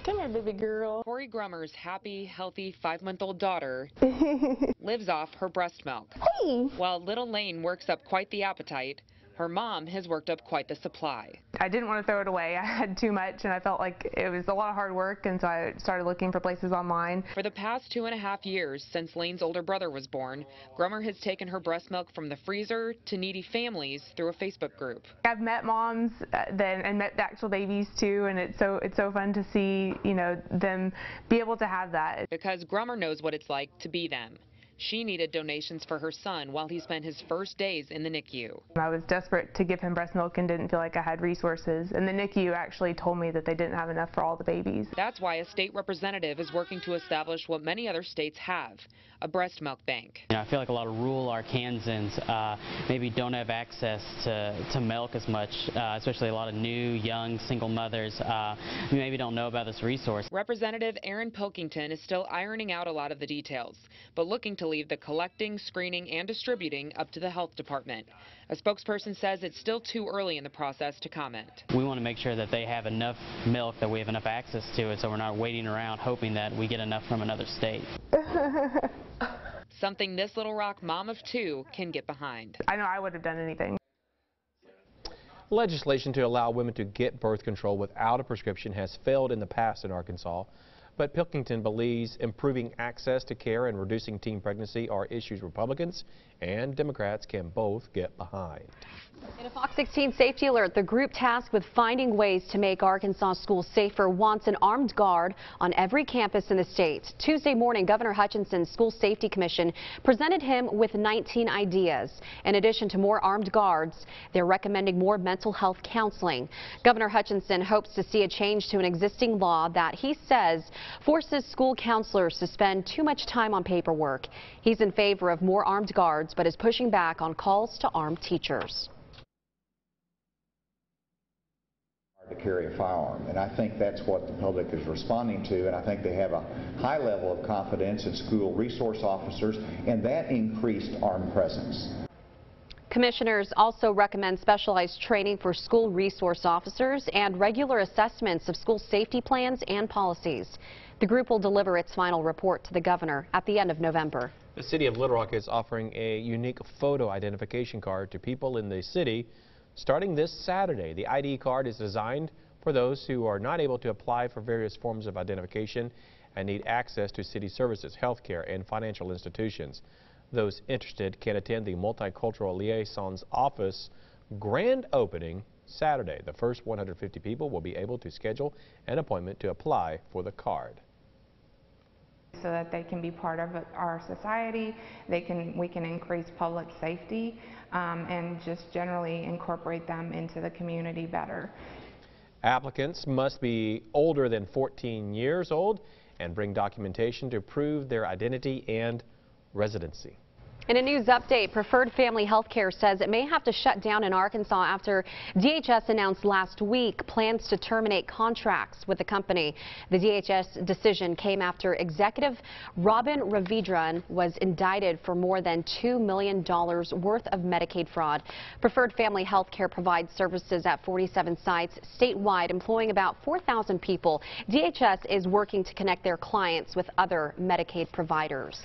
Come here, baby girl. Tori Grummer's happy, healthy 5-month-old daughter lives off her breast milk. Hey! While little Lane works up quite the appetite, her mom has worked up quite the supply. I didn't want to throw it away. I had too much and I felt like it was a lot of hard work, and so I started looking for places online. For the past 2.5 years since Lane's older brother was born, Grummer has taken her breast milk from the freezer to needy families through a Facebook group. I've met moms and met the actual babies too, and it's so fun to see, you know, them be able to have that. Because Grummer knows what it's like to be them. She needed donations for her son while he spent his first days in the NICU. I was desperate to give him breast milk and didn't feel like I had resources, and the NICU actually told me that they didn't have enough for all the babies. That's why a state representative is working to establish what many other states have, a breast milk bank. I feel like a lot of rural Arkansans maybe don't have access to milk as much, especially a lot of new, young, single mothers who maybe don't know about this resource. Representative Aaron Pilkington is still ironing out a lot of the details, but looking to leave the collecting, screening, and distributing up to the health department. A spokesperson says it's still too early in the process to comment. We want to make sure that they have enough milk, that we have enough access to it, so we're not waiting around hoping that we get enough from another state. Something this Little Rock mom of 2 can get behind. I know I would have done anything. Legislation to allow women to get birth control without a prescription has failed in the past in Arkansas. But Pilkington believes improving access to care and reducing teen pregnancy are issues Republicans and Democrats can both get behind. In a Fox 16 safety alert, the group tasked with finding ways to make Arkansas schools safer wants an armed guard on every campus in the state. Tuesday morning, Governor Hutchinson's School Safety Commission presented him with 19 ideas. In addition to more armed guards, they're recommending more mental health counseling. Governor Hutchinson hopes to see a change to an existing law that he says forces school counselors to spend too much time on paperwork. He's in favor of more armed guards, but is pushing back on calls to arm teachers. To carry a firearm, and I think that's what the public is responding to, and I think they have a high level of confidence in school resource officers and that increased armed presence. Commissioners also recommend specialized training for school resource officers and regular assessments of school safety plans and policies. The group will deliver its final report to the governor at the end of November. The city of Little Rock is offering a unique photo identification card to people in the city starting this Saturday. The ID card is designed for those who are not able to apply for various forms of identification and need access to city services, healthcare, and financial institutions. Those interested can attend the Multicultural Liaison's office grand opening Saturday. The first 150 people will be able to schedule an appointment to apply for the card. So that they can be part of our society, we can increase public safety and just generally incorporate them into the community better. Applicants must be older than 14 years old and bring documentation to prove their identity and residency. In a news update, Preferred Family Health Care says it may have to shut down in Arkansas after DHS announced last week plans to terminate contracts with the company. The DHS decision came after executive Robin Ravidran was indicted for more than $2 million worth of Medicaid fraud. Preferred Family Health Care provides services at 47 sites statewide, employing about 4,000 people. DHS is working to connect their clients with other Medicaid providers.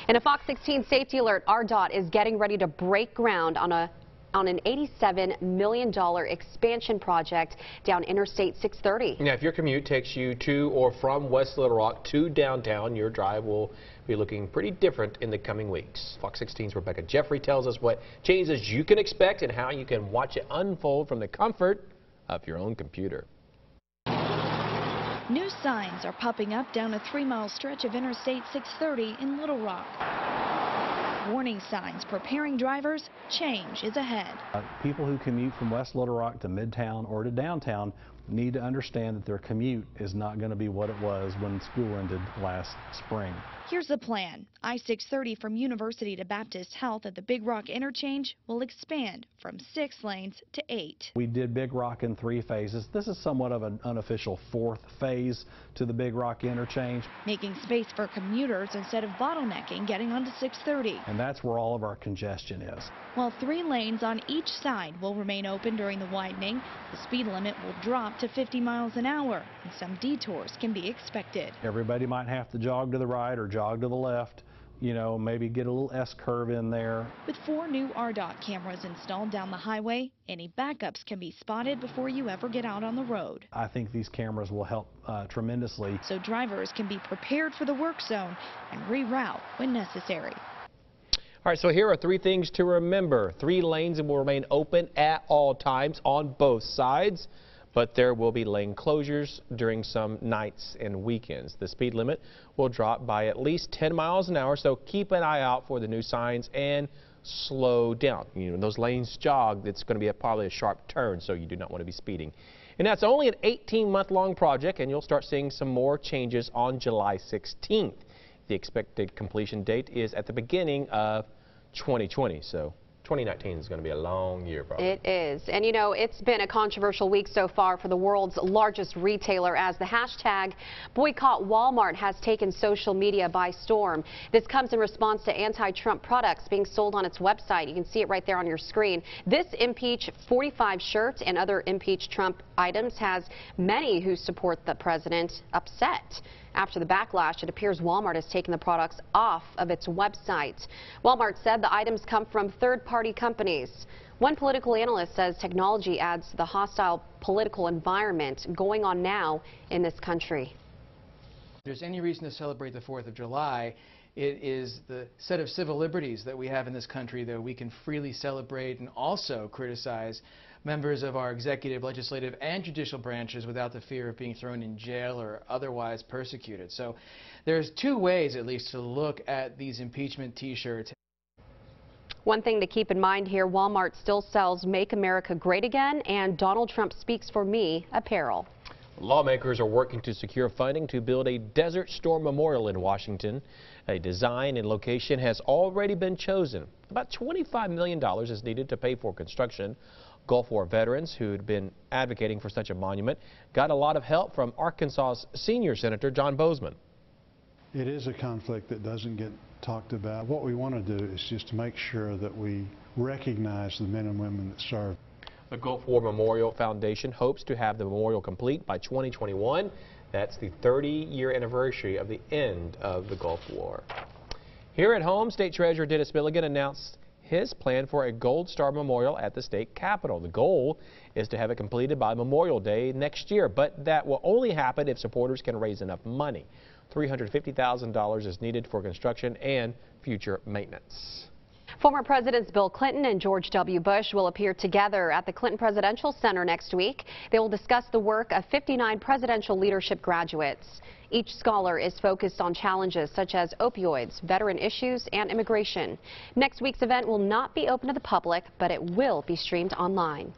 In a Fox 16 safety alert, RDOT is getting ready to break ground on an $87 million expansion project down Interstate 630. Now, if your commute takes you to or from West Little Rock to downtown, your drive will be looking pretty different in the coming weeks. Fox 16's Rebecca Jeffrey tells us what changes you can expect and how you can watch it unfold from the comfort of your own computer. New signs are popping up down a 3-mile stretch of Interstate 630 in Little Rock. Warning signs preparing drivers, change is ahead. People who commute from West Little Rock to Midtown or to downtown need to understand that their commute is not going to be what it was when school ended last spring. Here's the plan. I-630 from University to Baptist Health at the Big Rock interchange will expand from 6 lanes to 8. We did Big Rock in 3 phases. This is somewhat of an unofficial 4th phase to the Big Rock interchange. Making space for commuters instead of bottlenecking getting onto 630. And that's where all of our congestion is. While 3 lanes on each side will remain open during the widening, the speed limit will drop up to 50 miles an hour, and some detours can be expected. Everybody might have to jog to the right or jog to the left, you know, maybe get a little S-curve in there. With 4 new RDOT cameras installed down the highway, any backups can be spotted before you ever get out on the road. I think these cameras will help tremendously. So drivers can be prepared for the work zone and reroute when necessary. All right, so here are 3 things to remember. 3 lanes will remain open at all times on both sides, but there will be lane closures during some nights and weekends. The speed limit will drop by at least 10 miles an hour, so keep an eye out for the new signs and slow down. You know, those lanes jog, it's going to be probably a sharp turn, so you do not want to be speeding. And that's only an 18-month-long project, and you'll start seeing some more changes on July 16th. The expected completion date is at the beginning of 2020, so 2019 is going to be a long year, probably. It is. And you know, it's been a controversial week so far for the world's largest retailer as the hashtag boycott Walmart has taken social media by storm. This comes in response to anti-Trump products being sold on its website. You can see it right there on your screen. This Impeach 45 shirt and other Impeach Trump items has many who support the president upset. After the backlash, it appears Walmart has taken the products off of its website. Walmart said the items come from third-party companies. One political analyst says technology adds to the hostile political environment going on now in this country. If there's any reason to celebrate the 4th of July, it is the set of civil liberties that we have in this country that we can freely celebrate and also criticize members of our executive, legislative, and judicial branches without the fear of being thrown in jail or otherwise persecuted. So there's 2 ways, at least, to look at these impeachment T-shirts. One thing to keep in mind here, Walmart still sells Make America Great Again and Donald Trump Speaks for Me apparel. Lawmakers are working to secure funding to build a Desert Storm Memorial in Washington. A design and location has already been chosen. About $25 million is needed to pay for construction. Gulf War veterans who'd been advocating for such a monument got a lot of help from Arkansas's senior Senator John Boozman. It is a conflict that doesn't get talked about. What we want to do is just to make sure that we recognize the men and women that serve. The Gulf War Memorial Foundation hopes to have the memorial complete by 2021. That's the 30-year anniversary of the end of the Gulf War. Here at home, State Treasurer Dennis Milligan announced his plan for a Gold Star Memorial at the state capitol. The goal is to have it completed by Memorial Day next year, but that will only happen if supporters can raise enough money. $350,000 is needed for construction and future maintenance. Former Presidents Bill Clinton and George W. Bush will appear together at the Clinton Presidential Center next week. They will discuss the work of 59 presidential leadership graduates. Each scholar is focused on challenges such as opioids, veteran issues, and immigration. Next week's event will not be open to the public, but it will be streamed online.